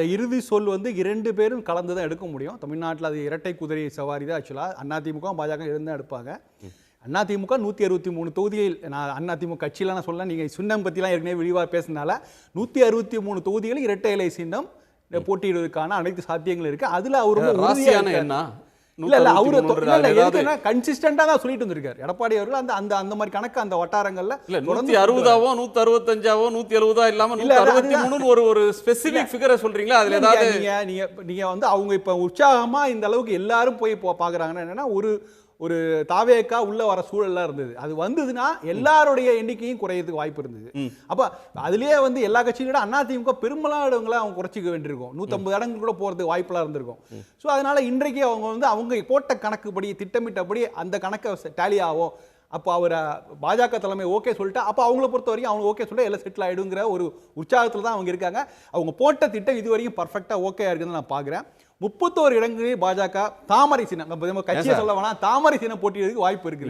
இறுதி சொல் வந்து 2 பேரும் கலந்து தான் எடுக்க முடியும். தமிழ்நாட்டில் அது இரட்டை குதிரை சவாரி தான் ஆக்சுவலா. அதிமுக பாஜக இருந்து தான் எடுப்பாங்க. அதிமுக 163 தொகுதியில் நான் அதிமுக கட்சியில நான் சொல்ல நீங்க சின்னம் பத்திலாம் ஏற்கனவே விரிவாக பேசினால 163 தொகுதிகளில் இரட்டை இலை சின்னம் போட்டியிடுவதற்கான அனைத்து சாத்தியங்களும் இருக்கு. அதுல அவர் ரொம்ப ராசியான என்ன இல்ல அவரு கன்சிஸ்டன்டா தான் சொல்லிட்டு வந்திருக்காரு எடப்பாடி அவர்கள். அந்த மாதிரி கணக்கு அந்த வட்டாரங்கள்ல 160ஆவோ 165ஆவோ 170 இல்லாம 163 ஒரு ஸ்பெசிபிக் ஃபிகரை சொல்றீங்களா? அதுல ஏதாவது நீங்க வந்து அவங்க இப்ப உற்சாகமா இந்த அளவுக்கு எல்லாரும் போய் பாக்குறாங்கன்னா என்னன்னா ஒரு தாவேக்கா உள்ள வர சூழல்லாம் இருந்தது. அது வந்ததுன்னா எல்லாருடைய எண்ணிக்கையும் குறையதுக்கு வாய்ப்பு இருந்தது. அப்ப அதுலயே வந்து எல்லா கட்சியோட அதிமுக பெரும்பாலான இடங்களை அவங்க குறைச்சிக்க வேண்டியிருக்கும். 150 இடங்கள் கூட போறதுக்கு வாய்ப்பெல்லாம் இருந்திருக்கும். ஸோ அதனால இன்றைக்கு அவங்க போட்ட கணக்குப்படி திட்டமிட்டபடி அந்த கணக்கை டேலி ஆகும். அப்போ அவர் பாஜக தலைமை ஓகே சொல்லிட்டு அப்போ அவங்கள பொறுத்த வரைக்கும் அவங்க ஓகே சொல்லிட்டு எல்லாம் செட்டில் ஆயிடுங்கிற ஒரு உற்சாகத்தில் தான் அவங்க இருக்காங்க. அவங்க போட்ட திட்டம் இதுவரைக்கும் பர்ஃபெக்டா ஓகே இருக்குன்னு நான் பார்க்குறேன். 31 இடங்களில் பாஜக தாமரை சின்னம் கட்சியை சொல்ல வேணா தாமரை சின்னம் போட்டியிடுறதுக்கு வாய்ப்பு இருக்குது.